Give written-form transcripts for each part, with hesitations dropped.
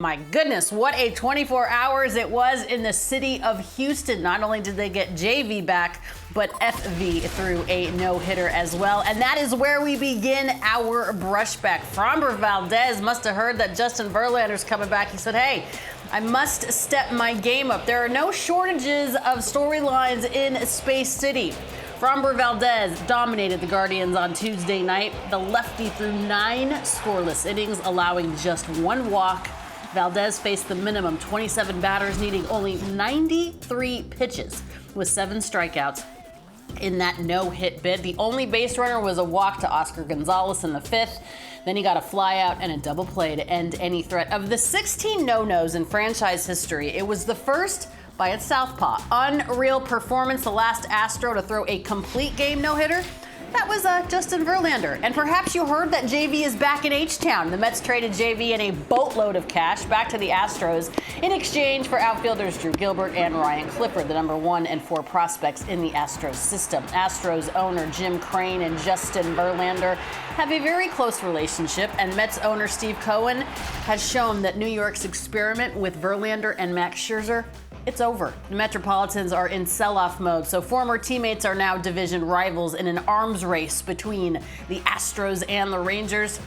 My goodness, what a 24 hours it was in the city of Houston. Not only did they get JV back, but FV threw a no-hitter as well. And that is where we begin our brushback. Framber Valdez must have heard that Justin Verlander's coming back. He said, hey, I must step my game up. There are no shortages of storylines in Space City. Framber Valdez dominated the Guardians on Tuesday night. The lefty threw 9 scoreless innings, allowing just 1 walk. Valdez faced the minimum 27 batters, needing only 93 pitches with 7 strikeouts in that no-hit bid. The only base runner was a walk to Oscar Gonzalez in the 5th. Then he got a flyout and a double play to end any threat. Of the 16 no-nos in franchise history, it was the first by its southpaw. Unreal performance, the last Astro to throw a complete game no-hitter. That was Justin Verlander. And perhaps you heard that JV is back in H-Town. The Mets traded JV in a boatload of cash back to the Astros in exchange for outfielders Drew Gilbert and Ryan Clifford, the number 1 and 4 prospects in the Astros system. Astros owner Jim Crane and Justin Verlander have a very close relationship, and Mets owner Steve Cohen has shown that New York's experiment with Verlander and Max Scherzer, it's over. The Metropolitans are in sell-off mode, so former teammates are now division rivals in an arms race between the Astros and the Rangers.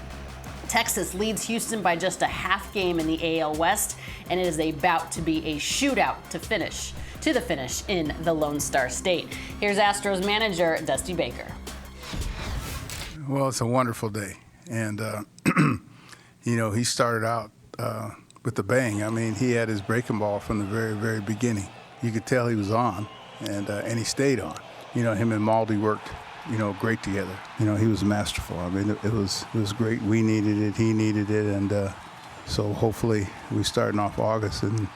Texas leads Houston by just a half game in the AL West, and it is about to be a shootout to the finish in the Lone Star State. Here's Astros manager Dusty Baker. Well, it's a wonderful day, and he started out with the bang. I mean, he had his breaking ball from the very, very beginning. You could tell he was on, and he stayed on. Him and Maldi worked, great together. He was masterful. I mean, it was great. We needed it, he needed it, and so hopefully we starting off August, and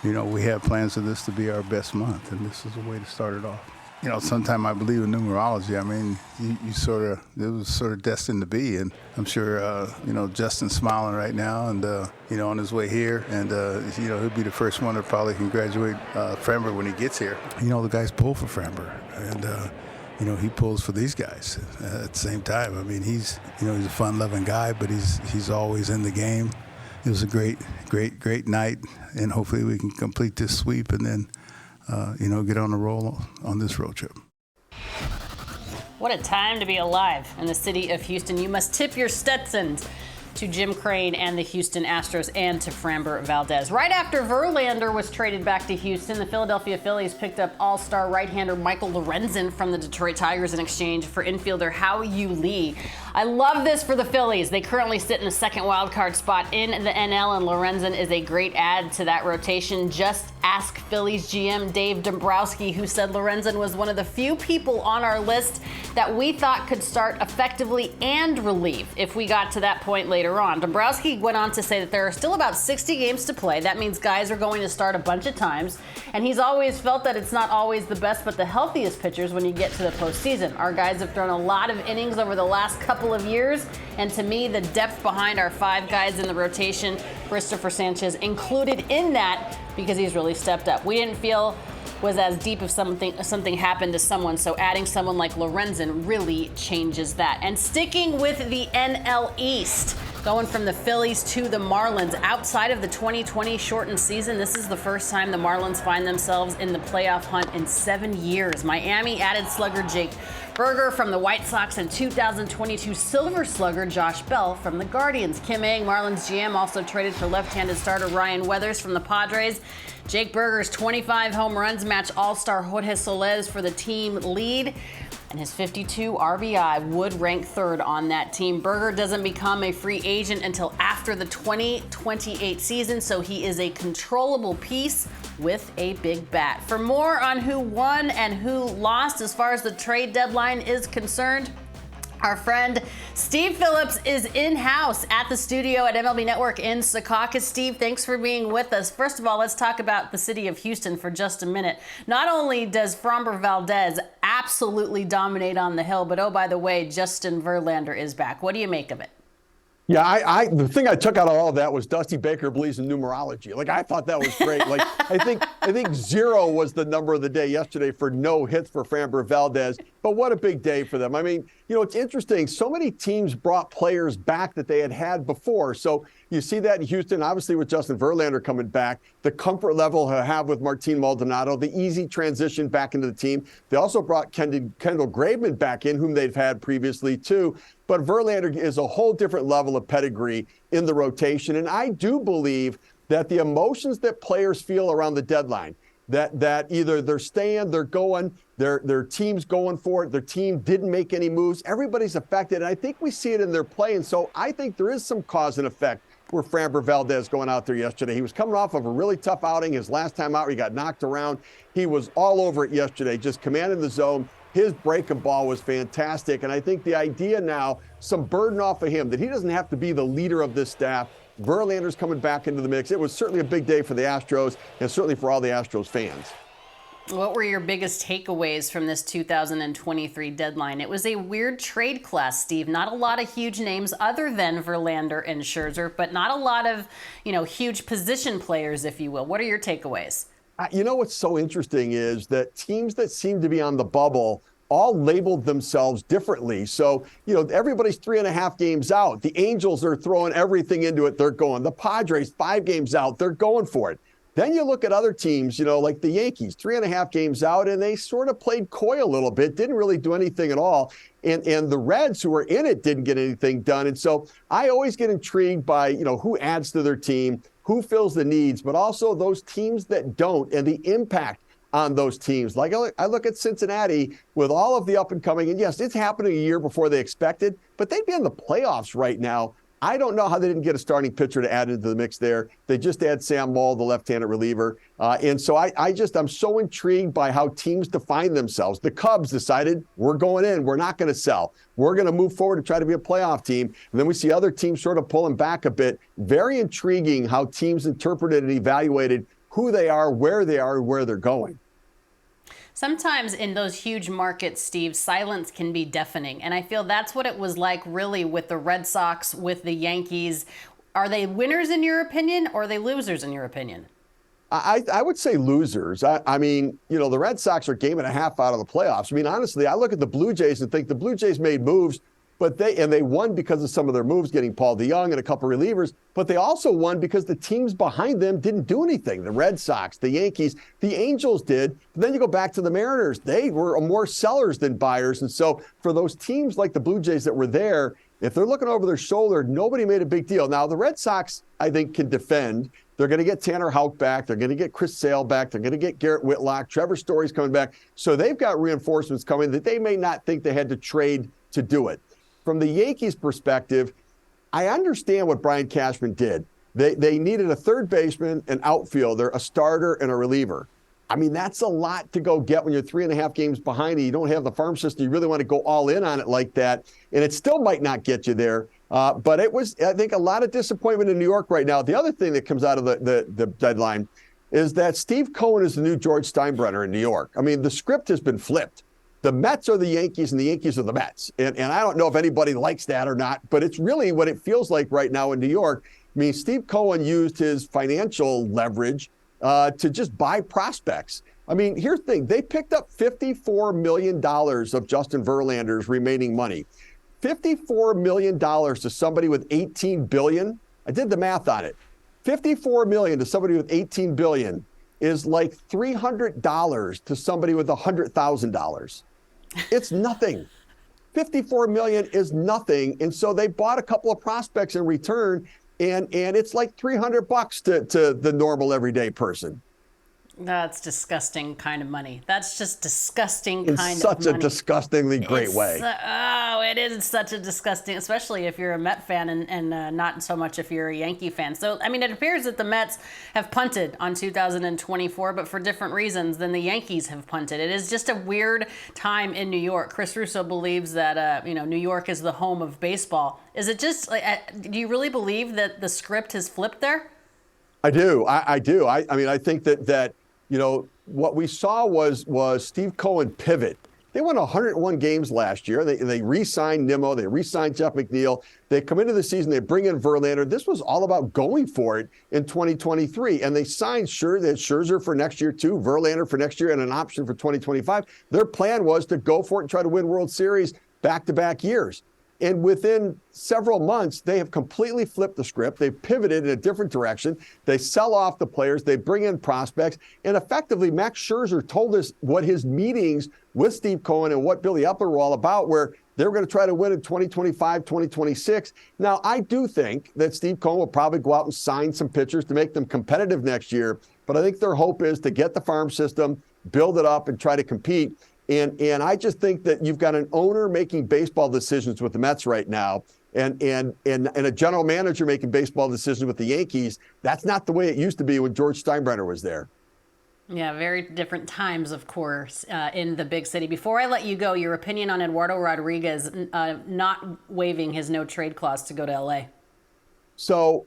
we have plans for this to be our best month, and this is a way to start it off. Sometime I believe in numerology. I mean, it was sort of destined to be. And I'm sure, Justin's smiling right now and, on his way here. And, he'll be the first one to probably congratulate Framber when he gets here. The guys pull for Framber. And, he pulls for these guys at the same time. I mean, he's a fun-loving guy, but he's always in the game. It was a great night. And hopefully we can complete this sweep and then get on the roll on this road trip. What a time to be alive in the city of Houston. You must tip your Stetsons to Jim Crane and the Houston Astros and to Framber Valdez. Right after Verlander was traded back to Houston, the Philadelphia Phillies picked up all-star right-hander Michael Lorenzen from the Detroit Tigers in exchange for infielder Hao-Yu Lee. I love this for the Phillies. They currently sit in the second wildcard spot in the NL, and Lorenzen is a great add to that rotation. Just ask Phillies GM Dave Dombrowski, who said Lorenzen was one of the few people on our list that we thought could start effectively and relieve if we got to that point later on. Dombrowski went on to say that there are still about 60 games to play. That means guys are going to start a bunch of times, and he's always felt that it's not always the best but the healthiest pitchers when you get to the postseason. Our guys have thrown a lot of innings over the last couple of years, and to me, the depth behind our 5 guys in the rotation, Christopher Sanchez included in that, because he's really stepped up. We didn't feel was as deep if something happened to someone, so adding someone like Lorenzen really changes that. And sticking with the NL East, going from the Phillies to the Marlins, outside of the 2020 shortened season, this is the first time the Marlins find themselves in the playoff hunt in 7 years. Miami added slugger Jake Berger from the White Sox and 2022 Silver Slugger Josh Bell from the Guardians. Kim Ng, Marlins GM, also traded for left-handed starter Ryan Weathers from the Padres. Jake Berger's 25 home runs match All-Star Jorge Soles for the team lead, and his 52 RBI would rank 3rd on that team. Berger doesn't become a free agent until after the 2028 season, so he is a controllable piece with a big bat. For more on who won and who lost as far as the trade deadline is concerned, our friend Steve Phillips is in-house at the studio at MLB Network in Secaucus. Steve, thanks for being with us. First of all, let's talk about the city of Houston for just a minute. Not only does Framber Valdez absolutely dominate on the hill, but oh, by the way, Justin Verlander is back. What do you make of it? Yeah, the thing I took out of all of that was Dusty Baker believes in numerology. Like, I thought that was great. Like, I think 0 was the number of the day yesterday for no hits for Framber Valdez. But what a big day for them. I mean, It's interesting. So many teams brought players back that they had before. So you see that in Houston, obviously with Justin Verlander coming back, the comfort level he'll have with Martin Maldonado, the easy transition back into the team. They also brought Kendall Graveman back in, whom they've had previously too. But Verlander is a whole different level of pedigree in the rotation. And I do believe that the emotions that players feel around the deadline, that either they're staying, they're going, their team's going for it, their team didn't make any moves, everybody's affected. And I think we see it in their play. And so I think there is some cause and effect for Framber Valdez going out there yesterday. He was coming off of a really tough outing. His last time out, he got knocked around. He was all over it yesterday, just commanding the zone. His breaking ball was fantastic. And I think the idea now, some burden off of him, that he doesn't have to be the leader of this staff. Verlander's coming back into the mix. It was certainly a big day for the Astros and certainly for all the Astros fans. What were your biggest takeaways from this 2023 deadline? It was a weird trade class, Steve. Not a lot of huge names other than Verlander and Scherzer, but not a lot of, huge position players, if you will. What are your takeaways? What's so interesting is that teams that seem to be on the bubble all labeled themselves differently. So, everybody's 3.5 games out. The Angels are throwing everything into it. They're going. The Padres, 5 games out. They're going for it. Then you look at other teams, like the Yankees, 3.5 games out, and they sort of played coy a little bit, didn't really do anything at all. And the Reds, who were in it, didn't get anything done. And so I always get intrigued by, who adds to their team, who fills the needs, but also those teams that don't and the impact on those teams. Like I look at Cincinnati with all of the up and coming, and yes, it's happening a year before they expected, but they'd be in the playoffs right now. I don't know how they didn't get a starting pitcher to add into the mix there. They just add Sam Moll, the left-handed reliever. And so I'm so intrigued by how teams define themselves. The Cubs decided, we're going in, we're not going to sell. We're going to move forward and try to be a playoff team. And then we see other teams sort of pulling back a bit. Very intriguing how teams interpreted and evaluated who they are, where they're going. Sometimes in those huge markets, Steve, silence can be deafening. And I feel that's what it was like really with the Red Sox, with the Yankees. Are they winners in your opinion, or are they losers in your opinion? I would say losers. I mean, the Red Sox are 1.5 games out of the playoffs. I mean, honestly, I look at the Blue Jays and think the Blue Jays made moves, but they won because of some of their moves, getting Paul DeJong and a couple relievers. But they also won because the teams behind them didn't do anything. The Red Sox, the Yankees, the Angels did. But then you go back to the Mariners. They were more sellers than buyers. And so for those teams like the Blue Jays that were there, if they're looking over their shoulder, nobody made a big deal. Now, the Red Sox, I think, can defend. They're going to get Tanner Houck back. They're going to get Chris Sale back. They're going to get Garrett Whitlock. Trevor Story's coming back. So they've got reinforcements coming that they may not think they had to trade to do it. From the Yankees' perspective, I understand what Brian Cashman did. They needed a third baseman, an outfielder, a starter, and a reliever. I mean, that's a lot to go get when you're 3.5 games behind and you don't have the farm system. You really want to go all in on it like that, and it still might not get you there. But it was, I think, a lot of disappointment in New York right now. The other thing that comes out of the deadline is that Steve Cohen is the new George Steinbrenner in New York. I mean, the script has been flipped. The Mets are the Yankees and the Yankees are the Mets. And I don't know if anybody likes that or not, but it's really what it feels like right now in New York. I mean, Steve Cohen used his financial leverage to just buy prospects. I mean, here's the thing. They picked up $54 million of Justin Verlander's remaining money. $54 million to somebody with $18 billion. I did the math on it. $54 million to somebody with $18 billion is like $300 to somebody with $100,000. It's nothing. $54 million is nothing. And so they bought a couple of prospects in return, and it's like $300 to the normal everyday person. That's disgusting kind of money. That's just disgusting kind of money. In such a disgustingly great way. It is such a disgusting, especially if you're a Met fan and not so much if you're a Yankee fan. So, I mean, it appears that the Mets have punted on 2024, but for different reasons than the Yankees have punted. It is just a weird time in New York. Chris Russo believes that, New York is the home of baseball. Is it just, do you really believe that the script has flipped there? I do. I do. I mean, I think that what we saw was Steve Cohen pivot. They won 101 games last year. They re-signed Nimmo. They re-signed Jeff McNeil. They come into the season. They bring in Verlander. This was all about going for it in 2023. And they signed Scherzer for next year, too, Verlander for next year, and an option for 2025. Their plan was to go for it and try to win World Series. back-to-back years. And within several months, they have completely flipped the script. They've pivoted in a different direction. They sell off the players. They bring in prospects. And effectively, Max Scherzer told us what his meetings with Steve Cohen and what Billy Epler were all about, where they were going to try to win in 2025, 2026. Now, I do think that Steve Cohen will probably go out and sign some pitchers to make them competitive next year. But I think their hope is to get the farm system, build it up, and try to compete. And I just think that you've got an owner making baseball decisions with the Mets right now and a general manager making baseball decisions with the Yankees. That's not the way it used to be when George Steinbrenner was there. Yeah, very different times, of course, in the big city. Before I let you go, your opinion on Eduardo Rodriguez not waiving his no-trade clause to go to L.A.? So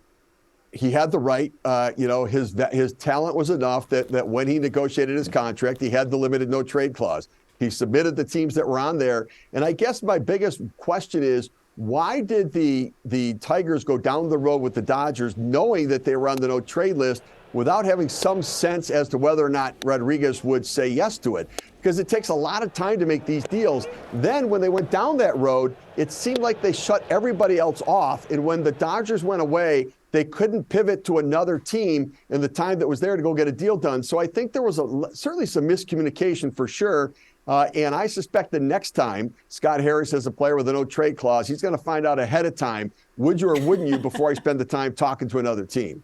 he had the right, his talent was enough that when he negotiated his contract, he had the limited no-trade clause. He submitted the teams that were on there. And I guess my biggest question is, why did the Tigers go down the road with the Dodgers knowing that they were on the no-trade list without having some sense as to whether or not Rodriguez would say yes to it? Because it takes a lot of time to make these deals. Then when they went down that road, it seemed like they shut everybody else off. And when the Dodgers went away, they couldn't pivot to another team in the time that was there to go get a deal done. So I think there was certainly some miscommunication for sure. And I suspect the next time Scott Harris has a player with a no-trade clause, he's going to find out ahead of time, would you or wouldn't you, before I spend the time talking to another team.